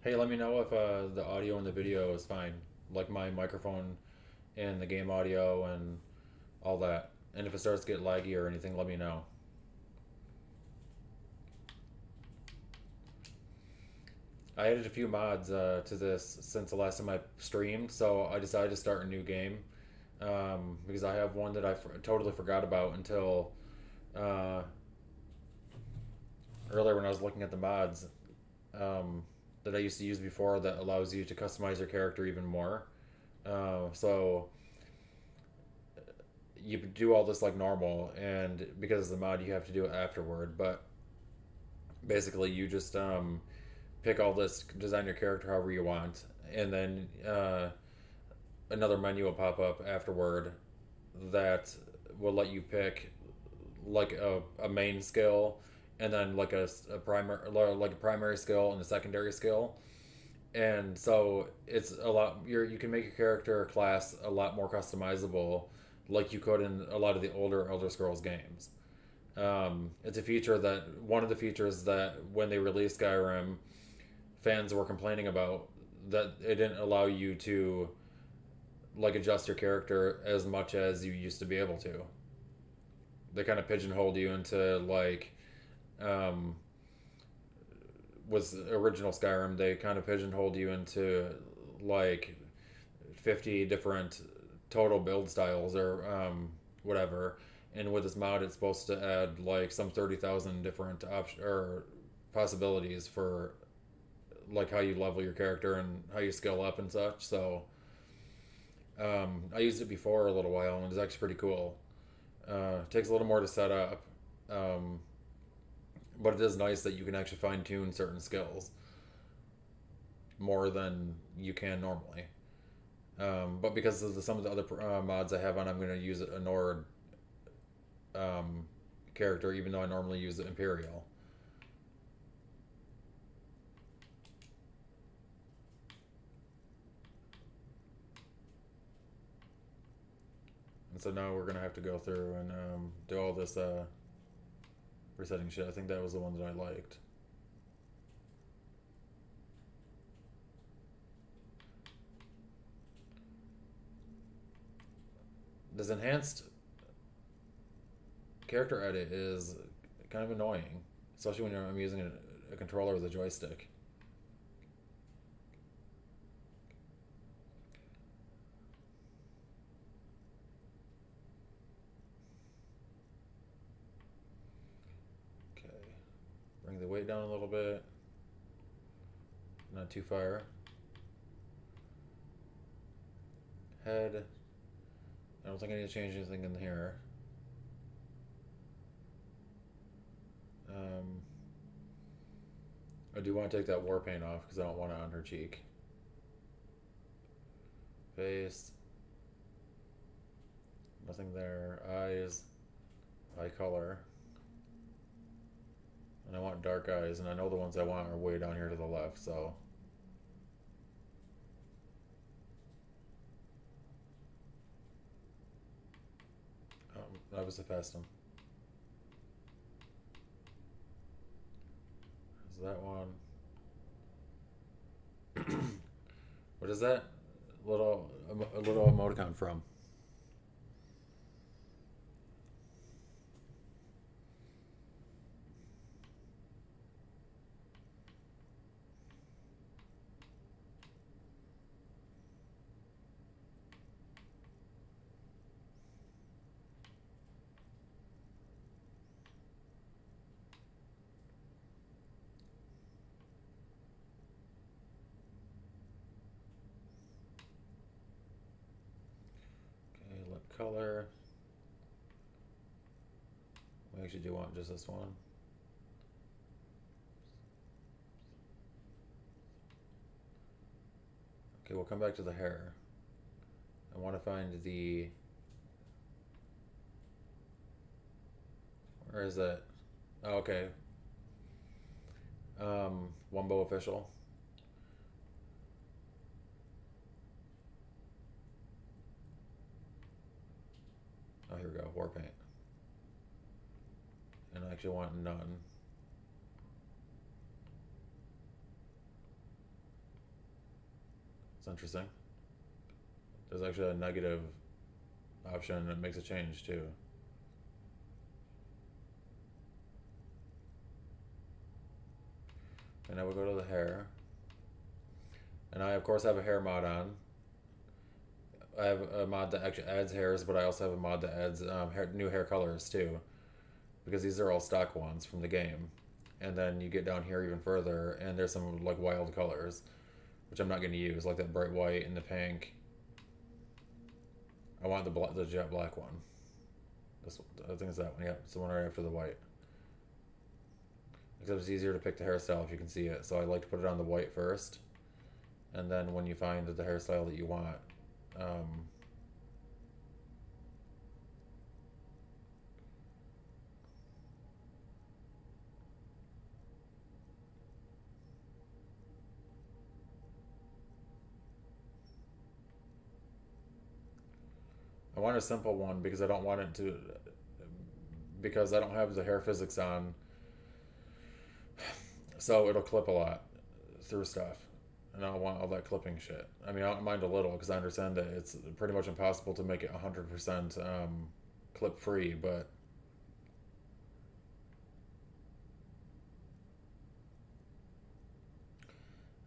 Hey, let me know if the audio and the video is fine, like my microphone and the game audio and all that. And if it starts to get laggy or anything, let me know. I added a few mods to this since the last time I streamed, so I decided to start a new game because I have one that totally forgot about until uh, earlier when I was looking at the mods that I used to use before that allows you to customize your character even more. So you do all this like normal, and because of the mod, you have to do it afterward. But basically, you just pick all this, design your character however you want, and then another menu will pop up afterward that will let you pick like a main skill and then like a primary skill and a secondary skill. And so it's a lot you can make your character class a lot more customizable like you could in a lot of the older Elder Scrolls games. It's a feature that one of the features that when they released Skyrim, fans were complaining about that it didn't allow you to like adjust your character as much as you used to be able to. They kind of pigeonholed you into like um, with original Skyrim, they kind of pigeonholed you into like 50 different total build styles or whatever. And with this mod, it's supposed to add like some 30,000 different options or possibilities for like how you level your character and how you skill up and such. So I used it before a little while and it's actually pretty cool. It takes a little more to set up, um, but it is nice that you can actually fine tune certain skills more than you can normally. But because of some of the other mods I have on, I'm going to use a Nord um, character, even though I normally use the Imperial. And so now we're going to have to go through and do all this resetting shit. I think that was the one that I liked. This enhanced character edit is kind of annoying, especially when I'm using a controller with a joystick. Okay, bring the weight down a little bit, not too far. Head, I don't think I need to change anything in here. Um, I do want to take that war paint off because I don't want it on her cheek. Face, nothing there. Eyes, eye color. And I want dark eyes, and I know the ones I want are way down here to the left, so. I was past them. Is that one? What is that a little emoticon from? Okay, lip color. We actually do want just this one. Okay, we'll come back to the hair. I want to find the. Where is it? Oh, okay. Wumbo official. Oh, here we go. War paint. And I actually want none. It's interesting. There's actually a negative option that makes a change too. And now we'll go to the hair. And I, of course, have a hair mod on. I have a mod that actually adds hairs, but I also have a mod that adds new hair colors too. Because these are all stock ones from the game. And then you get down here even further, and there's some like wild colors, which I'm not going to use, like that bright white and the pink. I want the jet black one. This one, I think it's that one. Yeah, it's the one right after the white. Except it's easier to pick the hairstyle if you can see it. So I like to put it on the white first, and then when you find the hairstyle that you want, I want a simple one because I don't want it to, because I don't have the hair physics on, so it'll clip a lot through stuff. And I don't want all that clipping shit. I mean, I don't mind a little because I understand that it's pretty much impossible to make it 100% clip free, but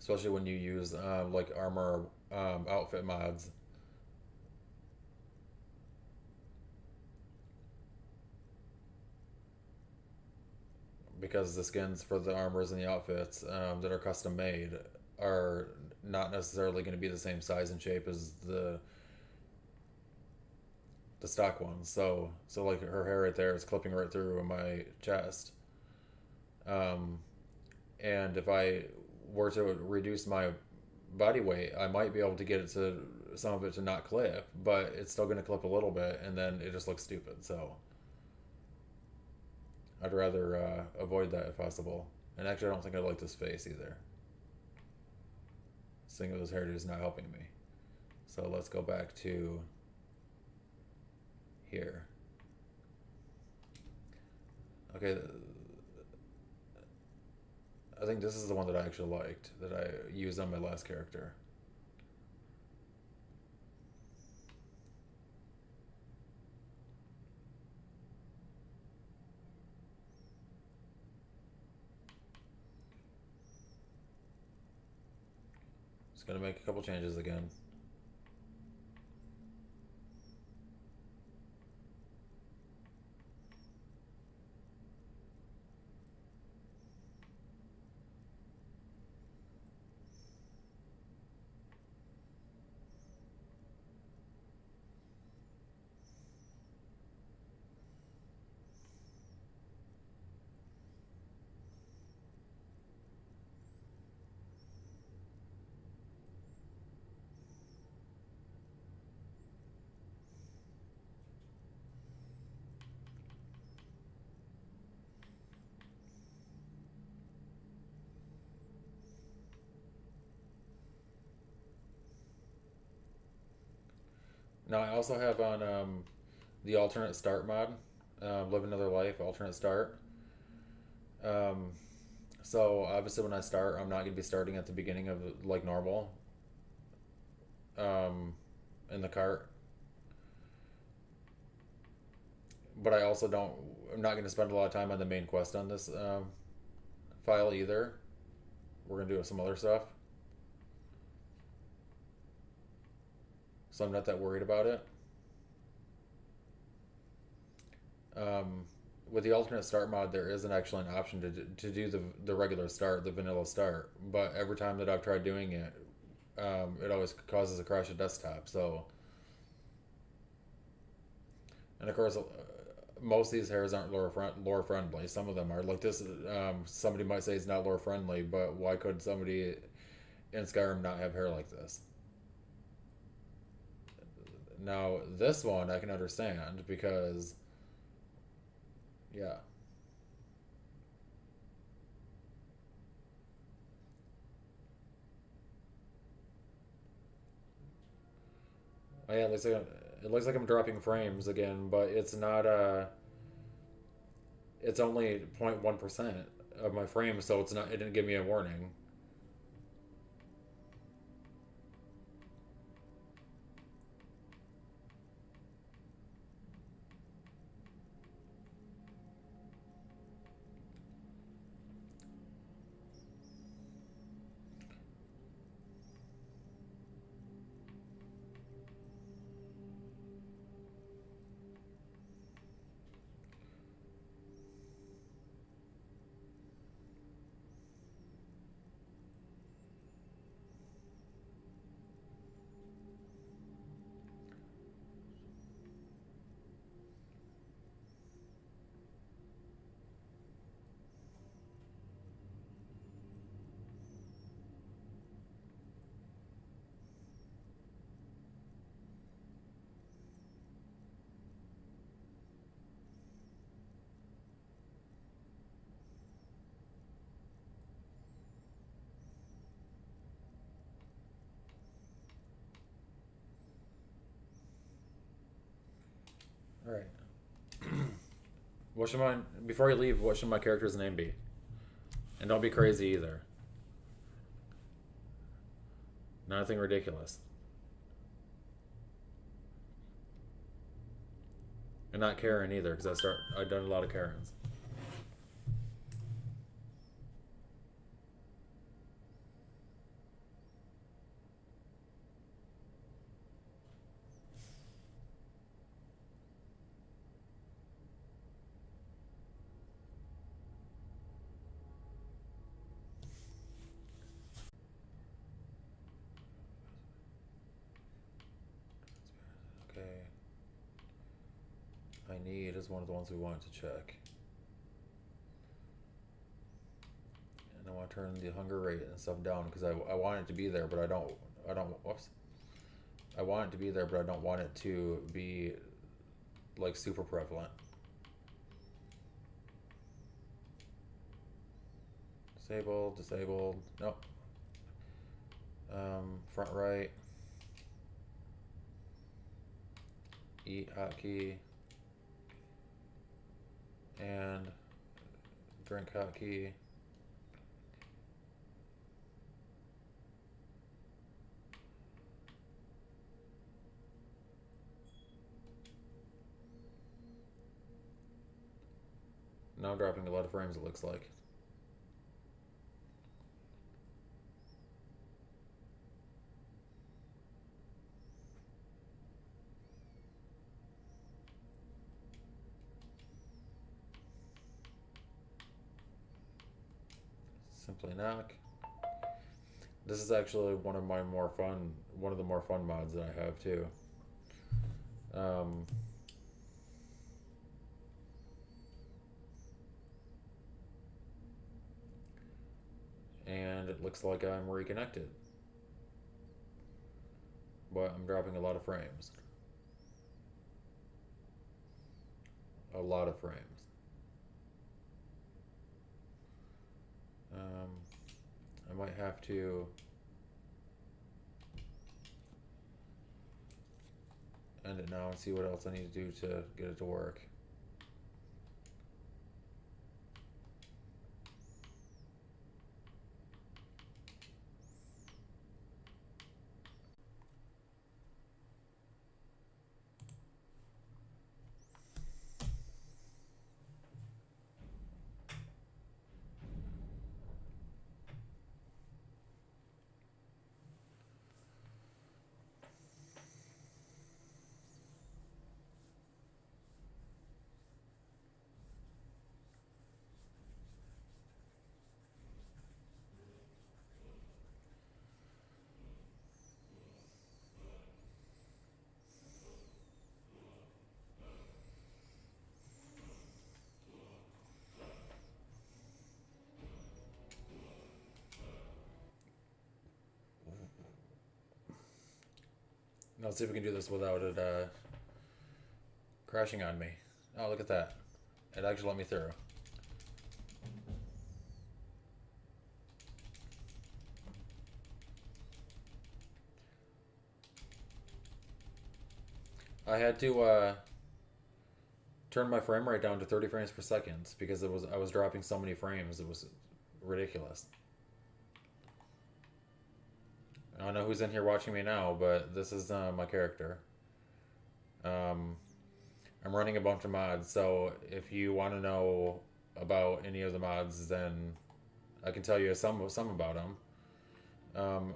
especially when you use like armor outfit mods. Because the skins for the armors and the outfits that are custom made are not necessarily going to be the same size and shape as the stock ones. So like her hair right there is clipping right through my chest. Um, and if I were to reduce my body weight, I might be able to get it to some of it to not clip, but it's still going to clip a little bit, and then it just looks stupid. So I'd rather avoid that if possible. And actually, I don't think I like this face either. Seeing with this hairdo is not helping me. So let's go back to here. Okay, I think this is the one that I actually liked, that I used on my last character. Just gonna make a couple changes again. Now I also have on the alternate start mod, live another life, alternate start. Um, so obviously when I start, I'm not gonna be starting at the beginning of like normal, um, in the cart. But I also don't. I'm not gonna spend a lot of time on the main quest on this file either. We're gonna do some other stuff, so I'm not that worried about it. Um, with the alternate start mod, there isn't actually an option to do the regular start, the vanilla start. But every time that I've tried doing it, it always causes a crash of desktop. So, and of course, most of these hairs aren't lore friendly. Some of them are. Like this, somebody might say it's not lore friendly, but why could somebody in Skyrim not have hair like this? Now, this one I can understand because, yeah. Oh, yeah, it looks like I'm dropping frames again, but it's not it's only 0.1% of my frames, so it's not, it didn't give me a warning. All right. What should my before you leave? What should my character's name be? And don't be crazy either. Nothing ridiculous. And not Karen either, because I've done a lot of Karens. Okay. I need is one of the ones we wanted to check. And I want to turn the hunger rate and stuff down because I want it to be there, but whoops. I want it to be there, but I don't want it to be like super prevalent. Disabled. Nope. Front right. Eat hotkey. And drink hotkey. Now I'm dropping a lot of frames, it looks like. Simply knock. This is actually one of the more fun mods that I have too. And it looks like I'm reconnected, but I'm dropping a lot of frames. A lot of frames. I might have to end it now and see what else I need to do to get it to work. Now let's see if we can do this without it crashing on me. Oh, look at that. It actually let me through. I had to turn my frame rate down to 30 frames per second because I was dropping so many frames. It was ridiculous. I don't know who's in here watching me now, but this is my character. I'm running a bunch of mods, so if you want to know about any of the mods, then I can tell you some about them.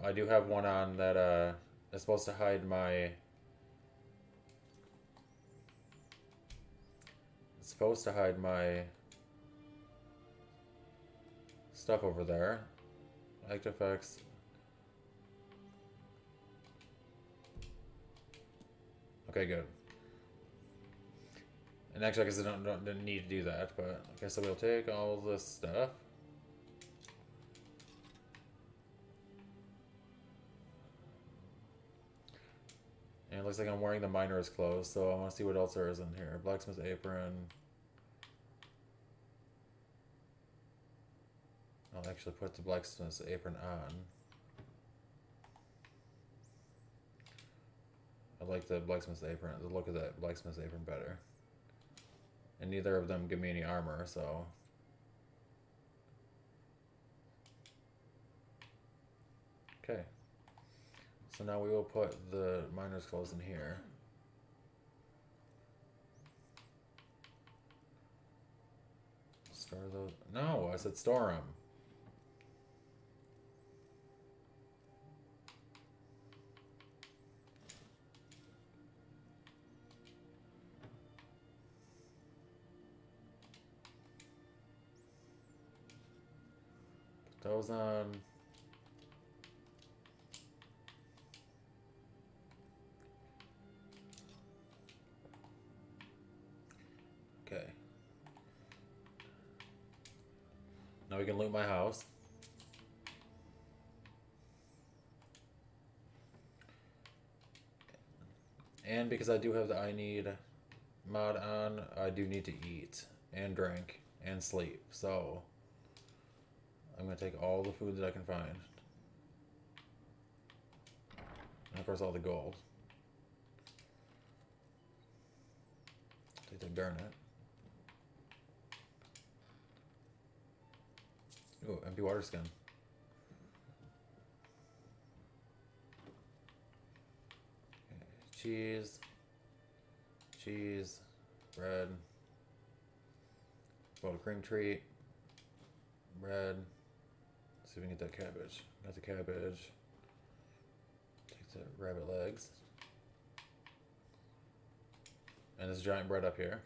I do have one on that is supposed to hide my. It's supposed to hide my stuff over there. Act effects. Okay, good. And actually, I guess I didn't need to do that, but okay, so we'll take all this stuff. And it looks like I'm wearing the miner's clothes, so I want to see what else there is in here. Blacksmith apron. I'll actually put the blacksmith's apron on. I like the blacksmith's apron, the look of that blacksmith's apron better. and neither of them give me any armor, so. Okay. So now we will put the miner's clothes in here. Store those. No, I said store them. Put those on. Okay. Now we can loot my house. And because I do have the I need mod on, I do need to eat and drink and sleep. So I'm going to take all the food that I can find. And of course all the gold. Take the garnet. Ooh, empty water skin. Okay, cheese, bread, boiled cream treat, bread. Let's see if we can get that cabbage. Got the cabbage. Take the rabbit legs. And this giant bread up here.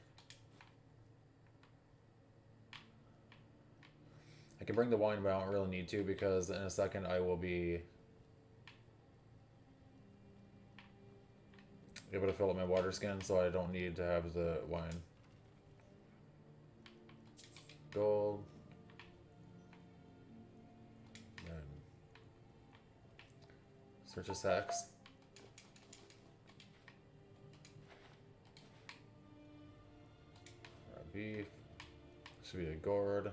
I can bring the wine, but I don't really need to because in a second I will be able to fill up my water skin, so I don't need to have the wine. Gold. Red. Search of sacks. Beef. Should be a gourd.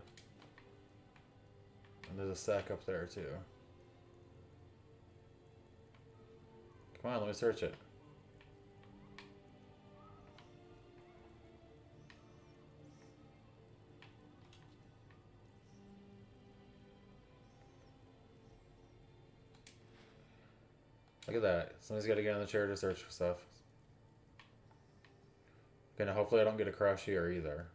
And there's a sack up there too. Come on, let me search it. Look at that. Somebody's got to get on the chair to search for stuff. Okay, now hopefully I don't get a crash here either.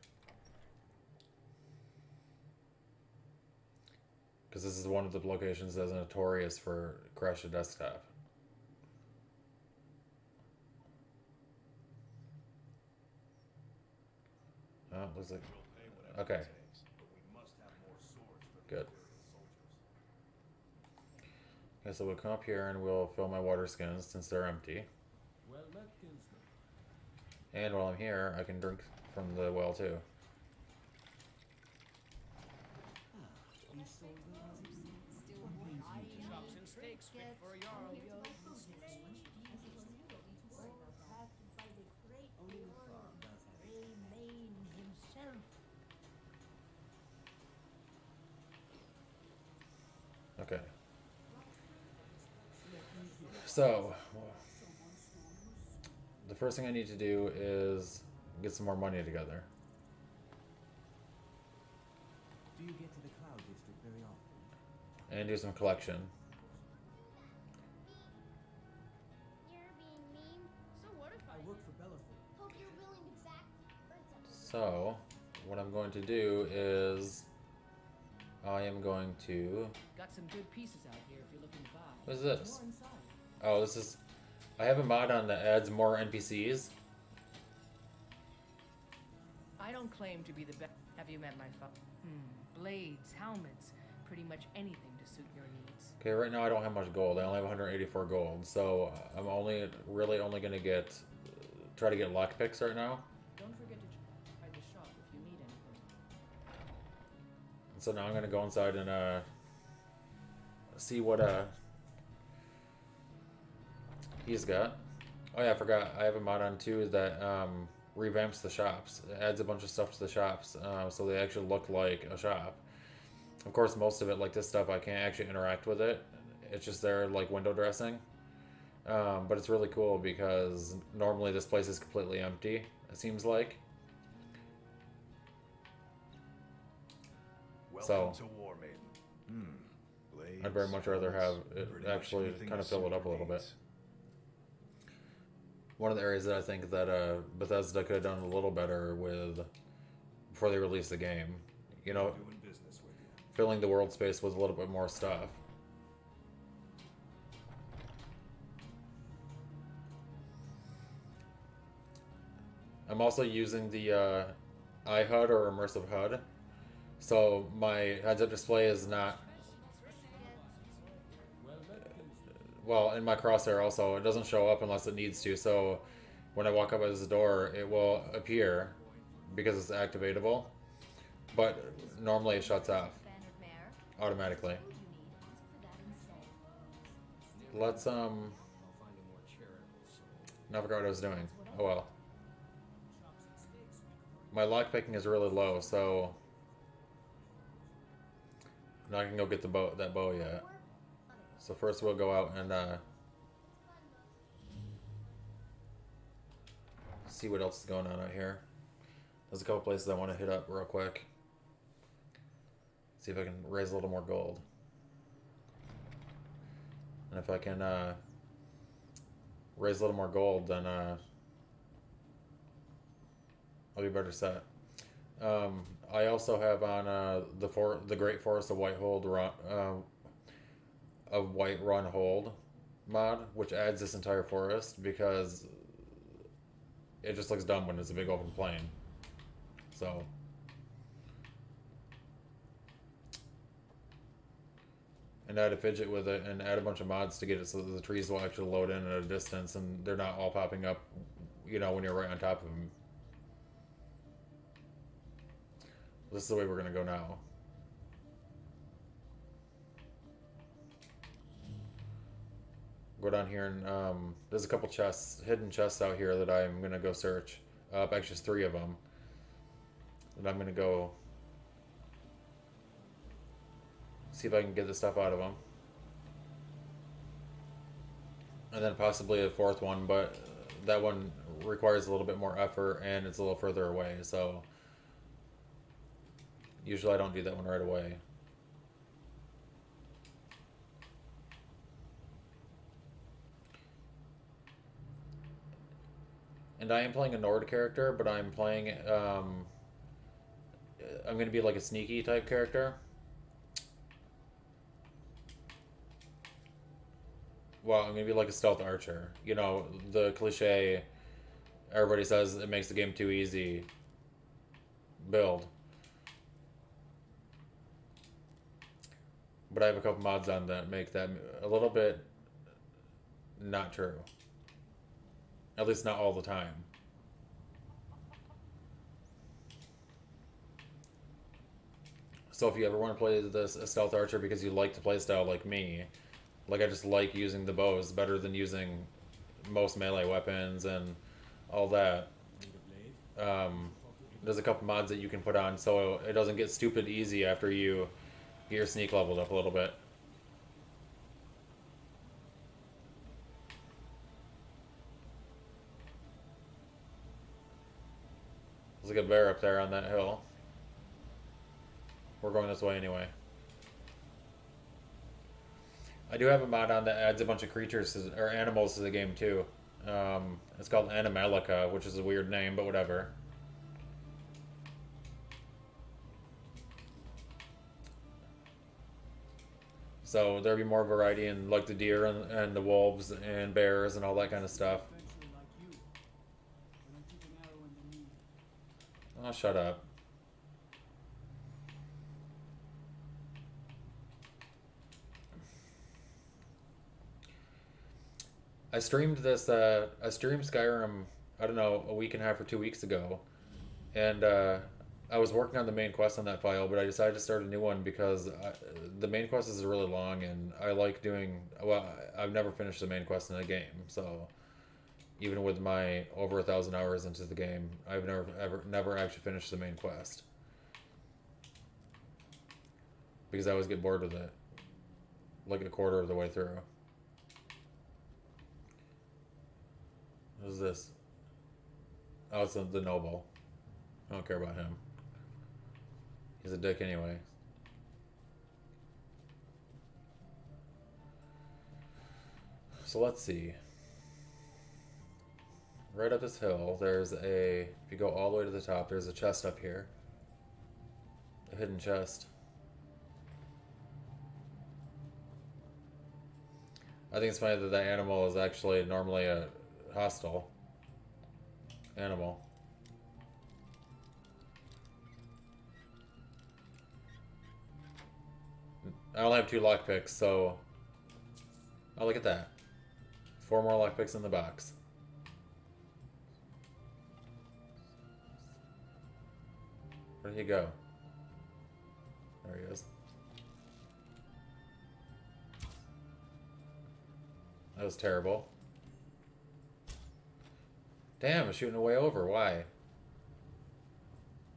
Because this is one of the locations that's notorious for crash a desktop. Oh, looks like... Okay. Good. Okay, so we'll come up here and we'll fill my water skins since they're empty. And while I'm here, I can drink from the well too. Okay. So, the first thing I need to do is get some more money together. Do you get to the Cloud District very often? And do some collection. You're being mean. So what if I work for Bellathorpe. hope you're willing to back me? So, what I'm going to do is I am going to... Got some good pieces out here if you're looking to buy. What is this? More inside. Oh, this is... I have a mod on that adds more NPCs. I don't claim to be the best. Have you met my blades, helmets, pretty much anything to suit your needs. Okay, right now I don't have much gold. I only have 184 gold, so I'm really only gonna get... try to get lockpicks right now. Don't forget to try the shop if you need anything. So now I'm gonna go inside and see what he's got. Oh yeah, I forgot. I have a mod on too that revamps the shops. It adds a bunch of stuff to the shops, so they actually look like a shop. Of course, most of it, like this stuff, I can't actually interact with it. It's just there like window dressing. But it's really cool because normally this place is completely empty, it seems like. So to War Maiden. Blades, I'd very much rather have it pretty much actually anything kind of to fill it suit up a your little bit. needs. One of the areas that I think that Bethesda could have done a little better with before they released the game, you know, Doing business with you. filling the world space with a little bit more stuff. I'm also using the iHUD or immersive HUD, so my heads-up display is not, well, in my crosshair also, it doesn't show up unless it needs to, so when I walk up as the door, it will appear because it's activatable, but normally it shuts off automatically. Let's, now I forgot what I was doing. Oh well. My lockpicking is really low, so I'm not gonna go get the bow, that bow yet. So first we'll go out and see what else is going on out here. There's a couple places I want to hit up real quick. See if I can raise a little more gold. And if I can raise a little more gold, then I'll be better set. I also have on the Great Forest of White Run Hold mod, which adds this entire forest because it just looks dumb when it's a big open plain. So and add a fidget with it and add a bunch of mods to get it so that the trees will actually load in at a distance and they're not all popping up, you know, when you're right on top of them. This is the way we're gonna go now. Go down here and there's a couple chests, hidden chests out here that I'm gonna go search. Actually, there's 3 of them. And I'm gonna go see if I can get the stuff out of them. And then possibly a 4th one, but that one requires a little bit more effort and it's a little further away, so usually I don't do that one right away. And I am playing a Nord character, but I'm playing, I'm going to be like a sneaky type character. Well, I'm going to be like a stealth archer. You know, the cliche, everybody says it makes the game too easy build. But I have a couple mods on that make that a little bit not true. At least not all the time. So if you ever want to play this a stealth archer because you like the playstyle like me, like I just like using the bows better than using most melee weapons and all that. There's a couple mods that you can put on so it doesn't get stupid easy after you get your sneak leveled up a little bit. There's like a bear up there on that hill. We're going this way anyway. I do have a mod on that adds a bunch of creatures or animals to the game too. It's called Animalica, which is a weird name, but whatever. So there'll be more variety in like the deer and the wolves and bears and all that kind of stuff. Oh, shut up. I streamed Skyrim, I don't know, a week and a half or 2 weeks ago. And I was working on the main quest on that file, but I decided to start a new one because the main quest is really long and I like doing, well, I've never finished the main quest in a game, so even with my over 1,000 hours into the game, I've never actually finished the main quest. Because I always get bored with it. Like a quarter of the way through. What is this? Oh, it's the noble. I don't care about him. He's a dick anyway. So let's see. Right up this hill, there's a... If you go all the way to the top, there's a chest up here. A hidden chest. I think it's funny that that animal is actually normally a hostile animal. I only have 2 lockpicks, so... Oh, look at that. 4 more lockpicks in the box. Where did he go? There he is. That was terrible. Damn, I'm shooting way over. Why?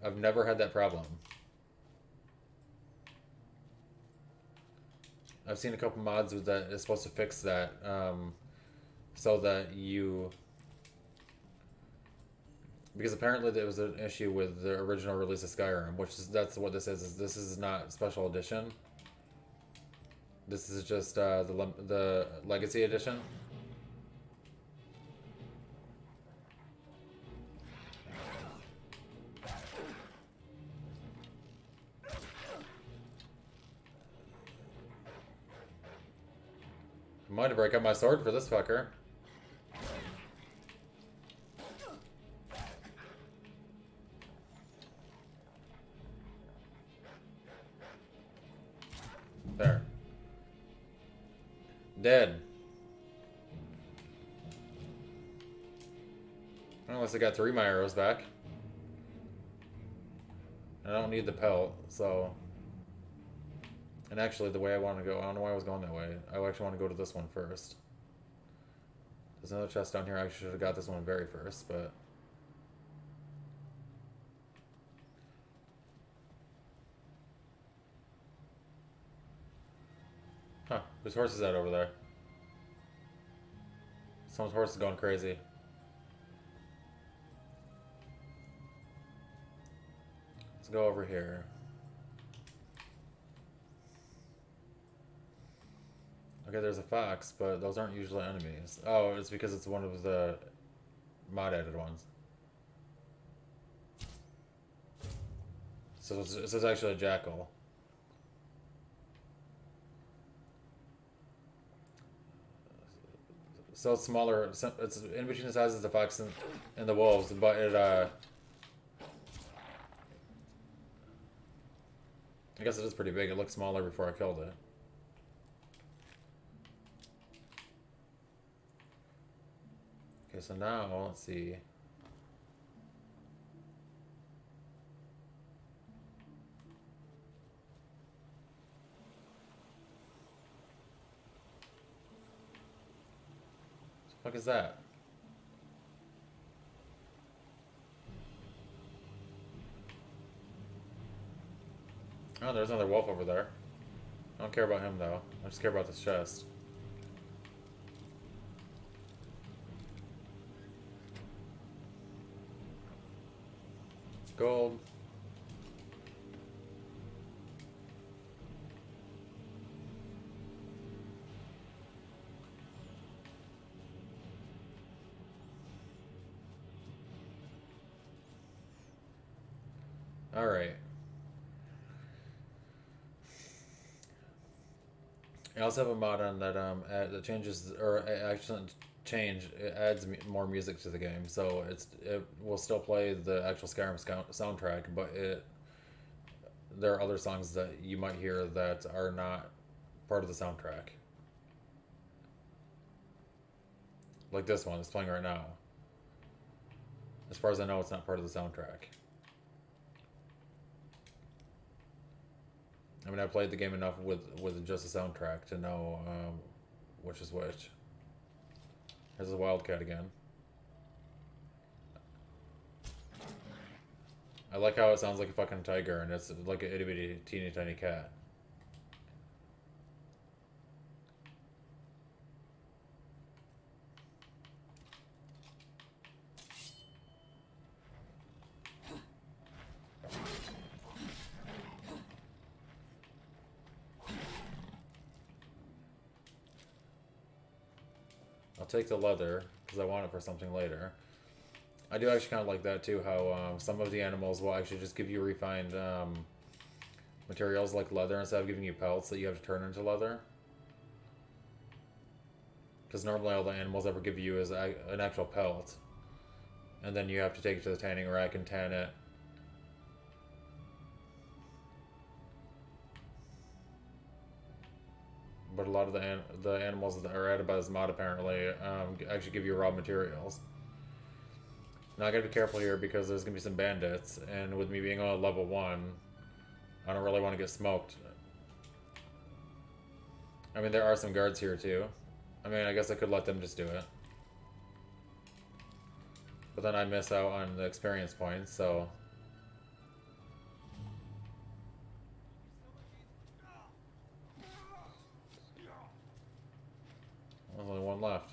I've never had that problem. I've seen a couple mods with that is supposed to fix that, so that you... Because apparently there was an issue with the original release of Skyrim, which is, that's what this is this is not special edition. This is just the Legacy Edition. I might have break out my sword for this fucker. There. Dead. Unless I got 3 of my arrows back. I don't need the pelt, so... And actually, the way I want to go... I don't know why I was going that way. I actually want to go to this one first. There's another chest down here. I should have got this one very first, but... Huh. Whose horse is that over there? Someone's horse is going crazy. Let's go over here. Okay, there's a fox, but those aren't usually enemies. Oh, it's because it's one of the mod-added ones. So it's actually a jackal. So it's smaller. It's in between the sizes of the fox and the wolves, but it I guess it is pretty big. It looked smaller before I killed it. Okay, so now let's see. What the fuck is that? Oh, there's another wolf over there. I don't care about him though. I just care about this chest. Gold. All right. I also have a mod on that that changes or actually change. It adds more music to the game, so it will still play the actual Skyrim soundtrack, but there are other songs that you might hear that are not part of the soundtrack. Like this one, it's playing right now. As far as I know, it's not part of the soundtrack. I mean, I played the game enough with just the soundtrack to know which is which. There's a wildcat again. I like how it sounds like a fucking tiger and it's like a itty bitty teeny tiny cat. take the leather because I want it for something later. I do actually kind of like that too, how some of the animals will actually just give you refined materials like leather instead of giving you pelts that you have to turn into leather. Because normally all the animals ever give you is an actual pelt. And then you have to take it to the tanning rack and tan it. But a lot of the animals that are added by this mod apparently actually give you raw materials. Now I gotta be careful here because there's gonna be some bandits, and with me being on level 1, I don't really want to get smoked. I mean, there are some guards here too. I mean, I guess I could let them just do it. But then I miss out on the experience points, so... There's only one left.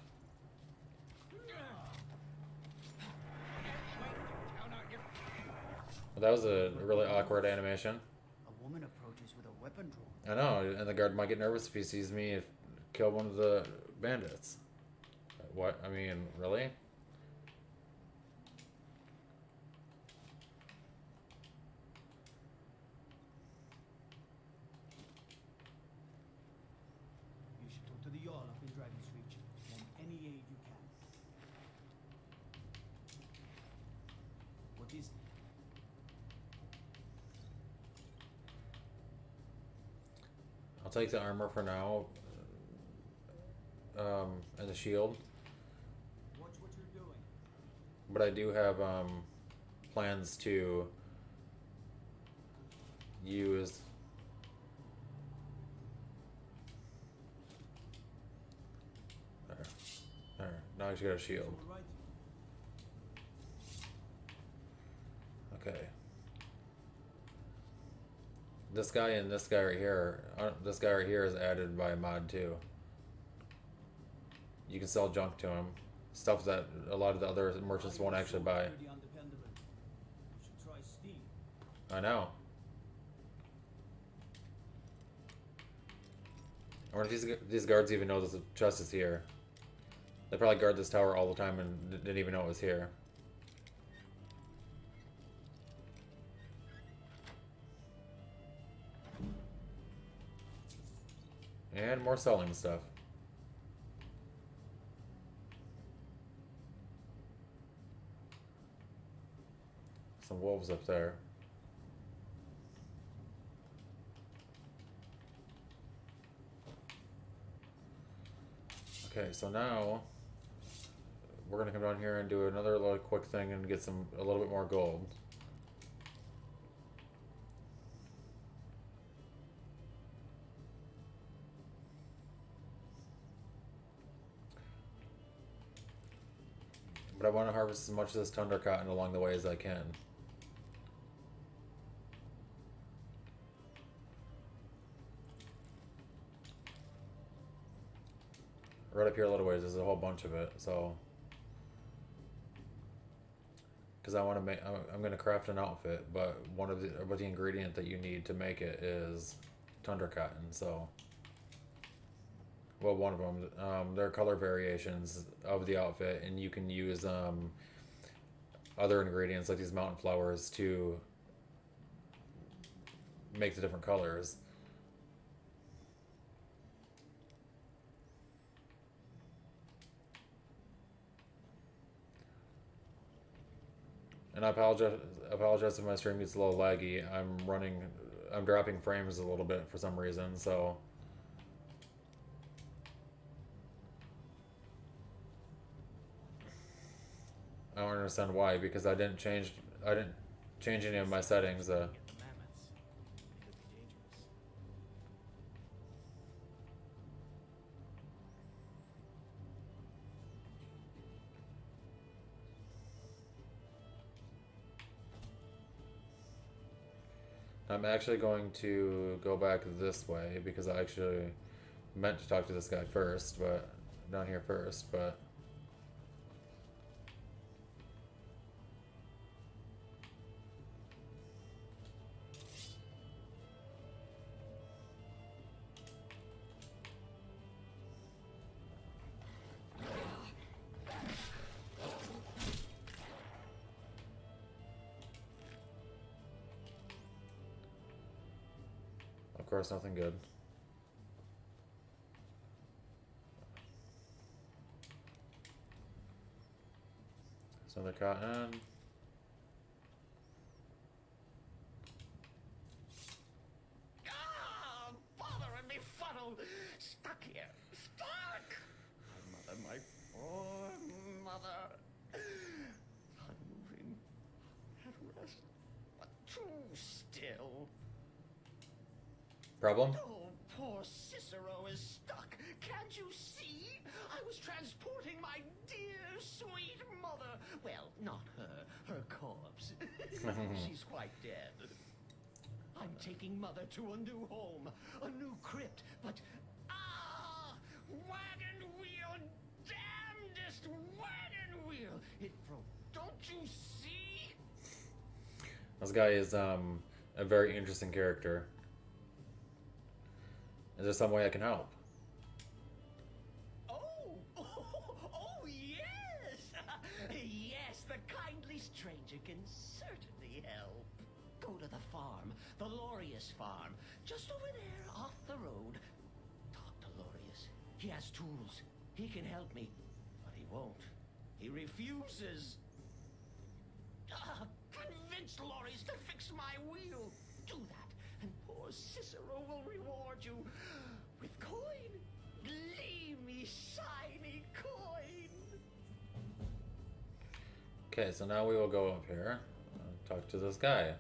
Well, that was a really awkward animation. A woman approaches with a weapon drawn. I know, and the guard might get nervous if he sees me kill one of the bandits. What? I mean, really? You should talk to the Jarl up in Dragon's Reach. Lend any aid you can. What is it? I'll take the armor for now. And the shield. Watch what you're doing. But I do have plans to use there. Now I just got a shield. All right. Okay. This guy and this guy right here, this guy right here is added by a mod too. You can sell junk to him, stuff that a lot of the other merchants won't actually buy. Pretty undependable. You should try Steve. I know. I wonder if these guards even know the chest is here. They probably guard this tower all the time and didn't even know it was here. And more selling stuff. Some wolves up there. Okay, so now we're gonna come down here and do another little quick thing and get a little bit more gold. But I want to harvest as much of this tundra cotton along the way as I can. Right up here a little ways, there's a whole bunch of it, so... Because I want to make, I'm going to craft an outfit, but the ingredient that you need to make it is tundra cotton, so... Well, one of them. There are color variations of the outfit, and you can use other ingredients like these mountain flowers to make the different colors. And I apologize if my stream gets a little laggy. I'm dropping frames a little bit for some reason, so... I don't understand why, because I didn't change any of my settings. Get the mammoths. Could be dangerous. I'm actually going to go back this way because I actually meant to talk to this guy first, but down here first, but course, nothing good. There's another cotton. Ah, bothering me funnel. Stuck here. Stuck. My mother, my poor mother. Unmoving. At rest. But too still. Problem? Oh, poor Cicero is stuck. Can't you see? I was transporting my dear, sweet mother. Well, not her. Her corpse. She's quite dead. I'm taking Mother to a new home, a new crypt, but wagon wheel, damnedest wagon wheel! It broke. Don't you see? This guy is a very interesting character. Is there some way I can help? Oh, yes! Yes, the kindly stranger can certainly help. Go to the farm, the Lorius farm, just over there off the road. Talk to Lorius. He has tools. He can help me, but he won't. He refuses. Convince Lorius to fix my wheel. Do that, and poor Cicero will reward you with coin. Gleamy, shiny coin. Okay, so now we will go up here and talk to this guy.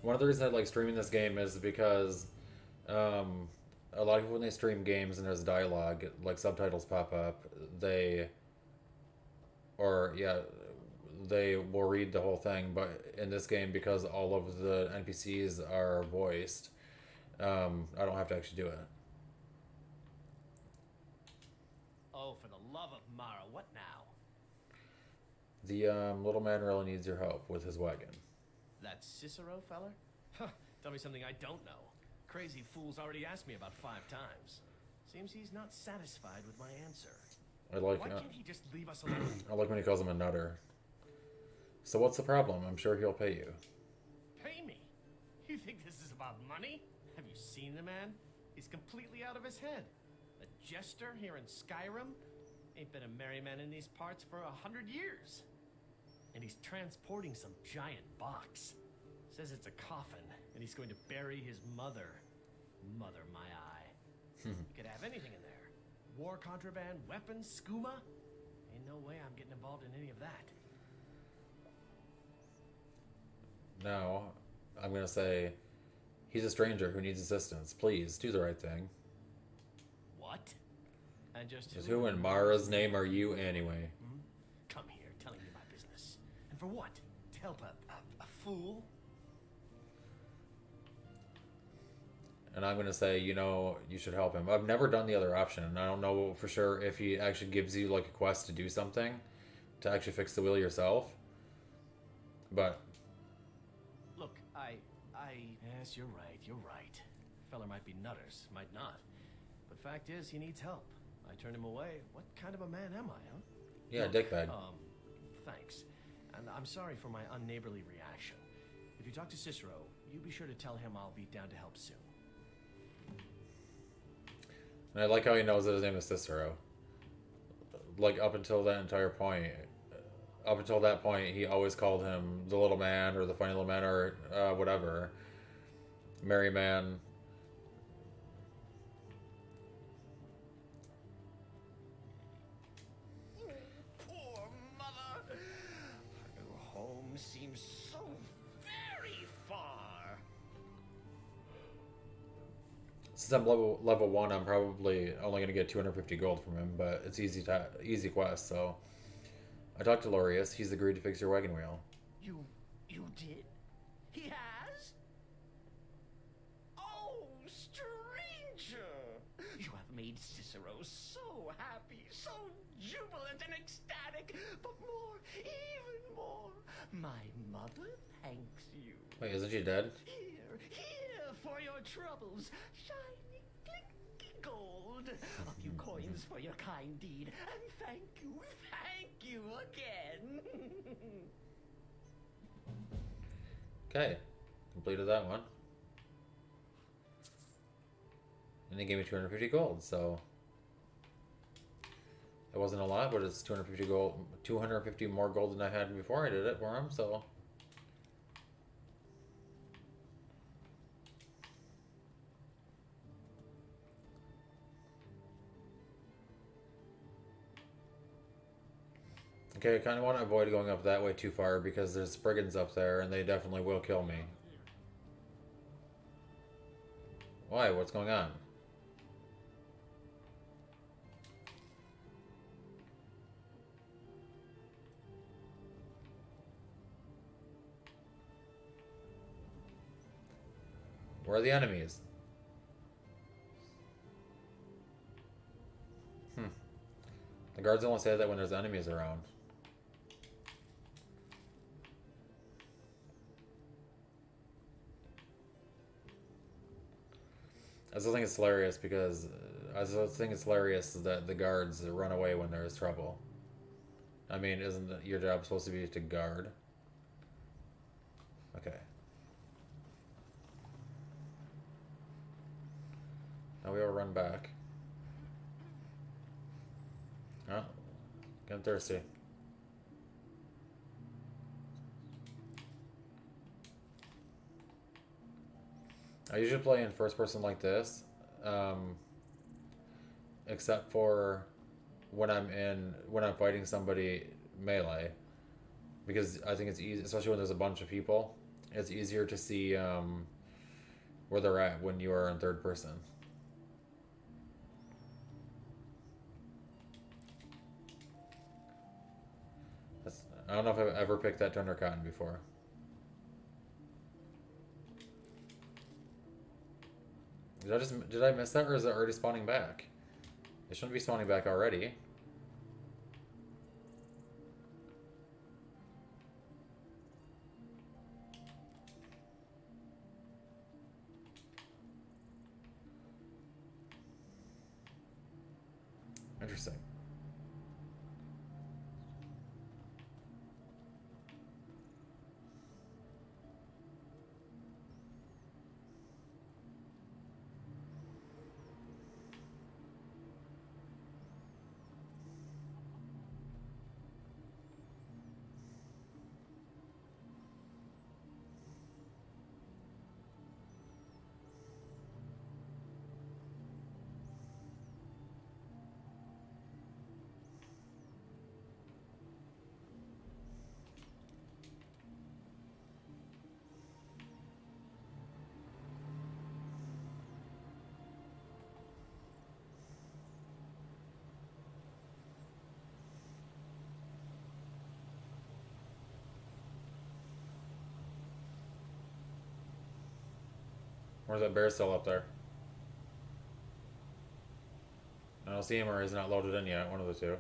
One of the reasons I like streaming this game is because a lot of people, when they stream games and there's dialogue, like subtitles pop up, they will read the whole thing. But in this game, because all of the NPCs are voiced, I don't have to actually do it. Oh, for the love of Mara, what now? The little man really needs your help with his wagon. That Cicero feller? Huh, tell me something I don't know. Crazy fool's already asked me about 5 times. Seems he's not satisfied with my answer. Why can't he just leave us alone? I like when he calls him a nutter. So what's the problem? I'm sure he'll pay you. Pay me? You think this is about money? Have you seen the man? He's completely out of his head. A jester here in Skyrim? Ain't been a merry man in these parts for 100 years. And he's transporting some giant box. Says it's a coffin, and he's going to bury his mother. Mother, my eye. You could have anything in there. War contraband, weapons, skooma. Ain't no way I'm getting involved in any of that. Now, I'm going to say, he's a stranger who needs assistance. Please, do the right thing. What? And just Who in Mara's name are you anyway? Come here, telling me my business. And for what? To help a fool? And I'm going to say, you should help him. I've never done the other option, and I don't know for sure if he actually gives you, like, a quest to do something, to actually fix the wheel yourself. But... Look, Yes, you're right. Feller might be nutters, might not. But fact is, he needs help. I turned him away. What kind of a man am I, huh? Yeah, dickbag. Thanks. And I'm sorry for my unneighborly reaction. If you talk to Cicero, you be sure to tell him I'll be down to help soon. And I like how he knows that his name is Cicero. Like, up until that point, he always called him the little man, or the funny little man, or whatever. Merry man. Poor mother. Her new home seems so very far. Since I'm level 1, I'm probably only going to get 250 gold from him, but it's easy quest, so... I talked to Lorius. He's agreed to fix your wagon wheel. You did? He has? Oh, stranger! You have made Cicero so happy, so jubilant and ecstatic, but more, even more, my mother thanks you. Wait, isn't she dead? Here for your troubles, shiny, clinky gold. A few coins for your kind deed, and thank you again. Okay, completed that one. and he gave me 250 gold, so it wasn't a lot, but it's 250 gold, 250 more gold than I had before I did it for him, so. Okay, I kind of want to avoid going up that way too far because there's brigands up there and they definitely will kill me. Why? What's going on? Where are the enemies? The guards only say that when there's enemies around. I still think it's hilarious because I still think it's hilarious that the guards run away when there's trouble. I mean, isn't your job supposed to be to guard? Okay. Now we all run back. Oh, getting thirsty. I usually play in first person like this, except for when I'm fighting somebody melee, because I think it's easy, especially when there's a bunch of people. It's easier to see where they're at when you are in third person. I don't know if I've ever picked that Thunder Cotton before. Did I miss that, or is it already spawning back? It shouldn't be spawning back already. Interesting. Where's that bear still up there? I don't see him, or he's not loaded in yet. One of the two.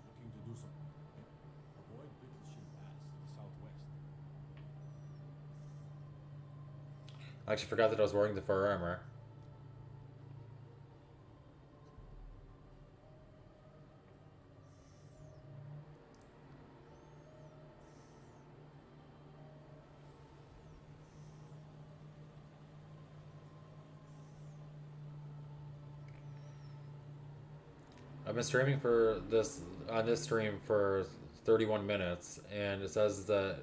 Looking to do something. Avoid Brittleshire Pass to the southwest. I actually forgot that I was wearing the fur armor. I've been streaming for this on this stream for 31 minutes, and it says that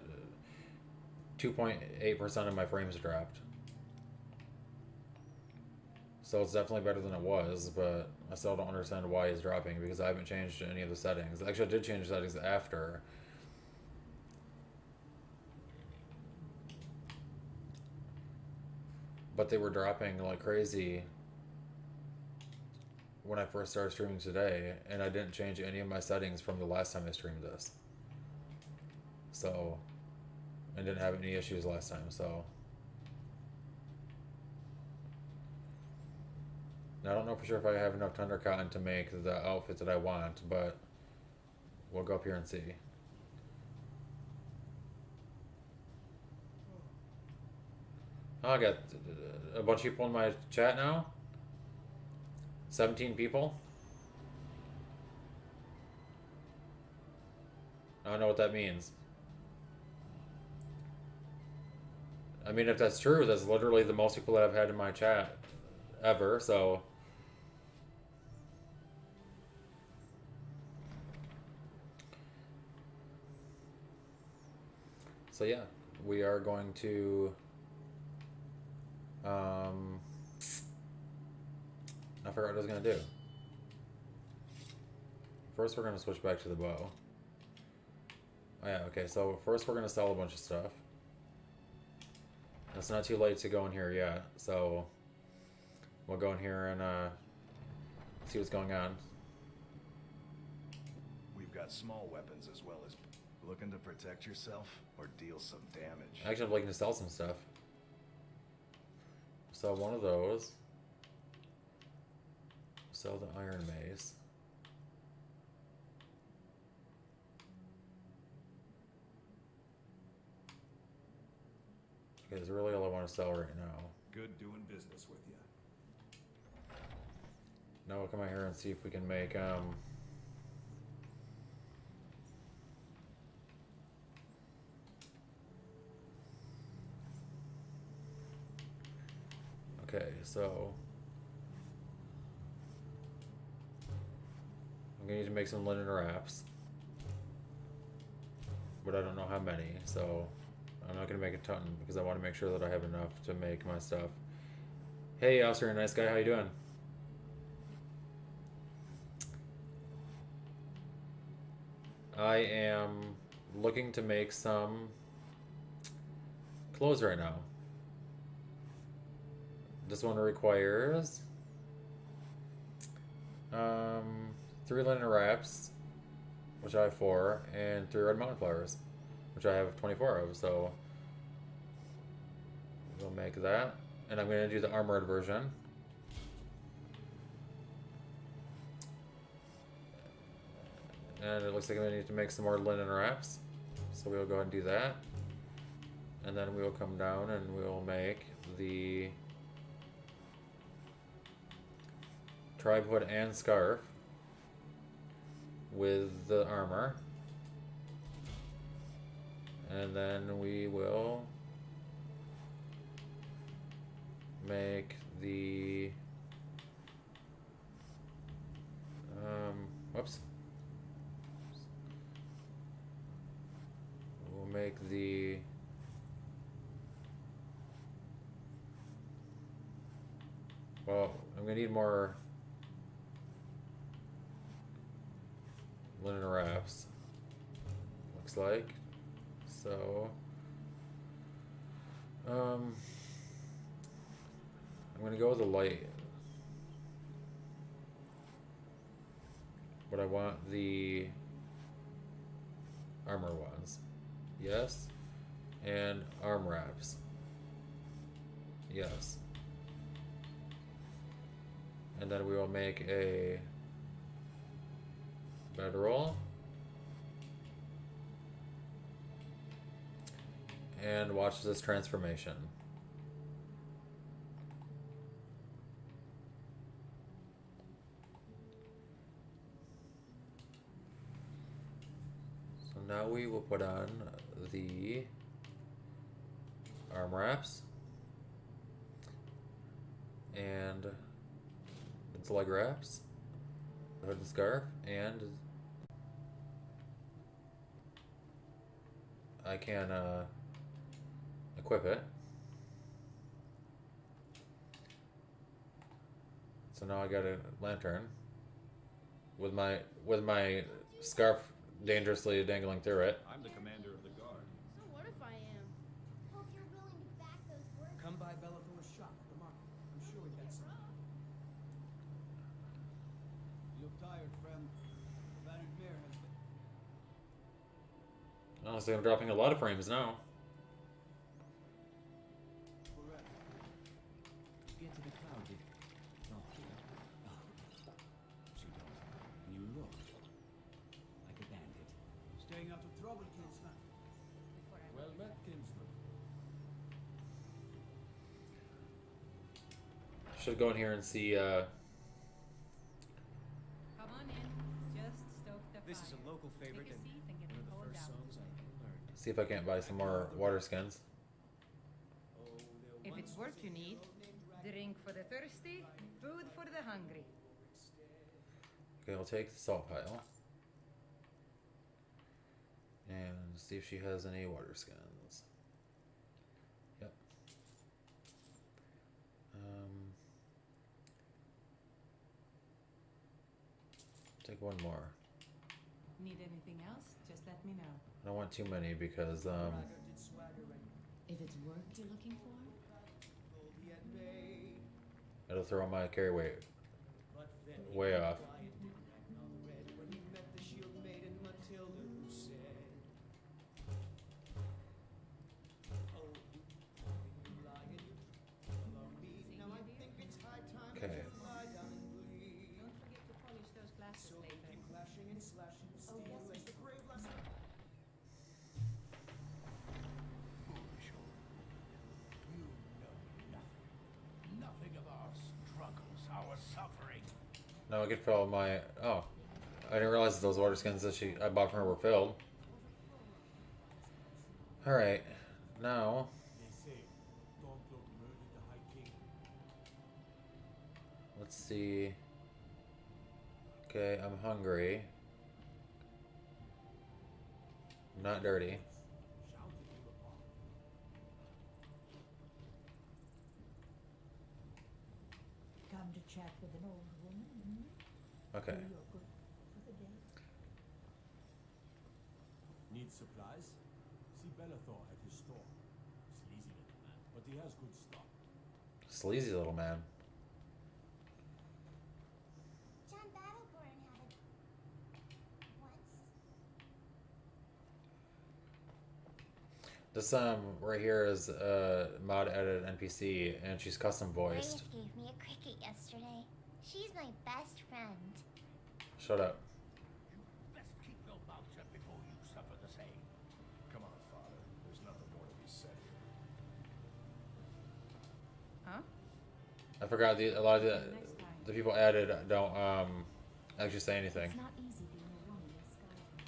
2.8% of my frames dropped. So it's definitely better than it was, but I still don't understand why it's dropping because I haven't changed any of the settings. Actually, I did change the settings after. But they were dropping like crazy when I first started streaming today, and I didn't change any of my settings from the last time I streamed this. So, I didn't have any issues last time, so. Now, I don't know for sure if I have enough Thunder Cotton to make the outfit that I want, but we'll go up here and see. Oh, I got a bunch of people in my chat now. 17 people. I don't know what that means. I mean, if that's true, that's literally the most people that I've had in my chat ever, so... So yeah, we are going to... I forgot what I was going to do. First, we're going to switch back to the bow. Oh yeah, okay, so first we're going to sell a bunch of stuff. It's not too late to go in here yet, so we'll go in here and see what's going on. We've got small weapons as well as looking to protect yourself or deal some damage. Actually, I'm looking to sell some stuff. Sell one of those. Sell the iron mace. Okay, that's really all I want to sell right now. Good doing business with you. Now we'll come out here and see if we can make okay, so I'm gonna need to make some linen wraps, but I don't know how many, so I'm not gonna make a ton because I want to make sure that I have enough to make my stuff. Hey, Austrian nice guy, how you doing? I am looking to make some clothes right now. This one requires 3 linen wraps, which I have 4, and 3 red mountain flowers, which I have 24 of, so we'll make that. And I'm going to do the armored version. And it looks like I need to make some more linen wraps, so we'll go ahead and do that. And then we'll come down and we'll make the tribe hood and scarf with the armor. And then we will make the whoops. We'll make the well, I'm gonna need more linen wraps, looks like. So I'm gonna go with the light, but I want the armor ones. Yes. And arm wraps. Yes. And then we will make a bedroll. And watch this transformation. So now we will put on the arm wraps and its leg wraps, the hood and scarf, and I can equip it. So now I got a lantern with my scarf dangerously dangling through it. I'm the commander of the guard. So what if I am? Hope you're willing to back those words. Come by Bellathor's shop at the market. I'm sure we've got some. You look tired, friend. The battered mare has been. Honestly, I'm dropping a lot of frames now. We're ready. Get to the cloud, did not here. Oh, but you don't. You look like a bandit. Staying out of trouble, kinsman. Well met, kinsman. Should go in here and see. Come on in. Just stoke the This is fire. a local favorite Take a and seat and get one the of the cold songs I ever learned. See if I can't buy some more water skins. If it's work you need, drink for the thirsty, food for the hungry. Okay, we'll take the salt pile. And see if she has any water skins. Yep. Take one more. Need anything else? Just let me know. I don't want too many because If it's work you're looking for, it'll throw my carry weight way off. Okay. don't forget to polish those glasses later. Foolish old. You know nothing. Nothing of our struggles, our suffering. Now I can fill my. Oh, I didn't realize that those water skins that I bought from her were filled. All right, now They say, don't look murdered the High King. let's see. Okay, I'm hungry. I'm not dirty. Shouted him upon. Come to chat with an old woman, Okay. do your good for the day. Need supplies? See Bellathor at his store. Sleazy little man, but he has good stock. Sleazy little man. John Battleborn had it once. This right here is mod edited NPC and she's custom voiced. Meredith gave me a cricket yesterday. She's my best friend. Shut up. Best keep your mouth shut before you suffer the same. Come on, Father. There's nothing more to be said here. Huh? I forgot a lot of Next time. the people added don't actually say anything. It's not easy being a woman in Skyrim.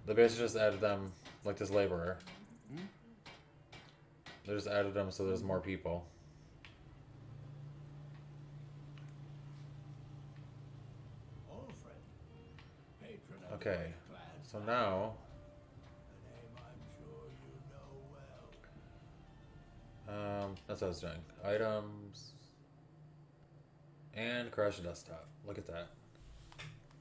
They basically just added them like this laborer. They just added them so there's more people. Old friend. Patron of the Okay, Red Clan so family. now A name I'm sure you know well. that's what I was doing. Items and crash desktop. Look at that.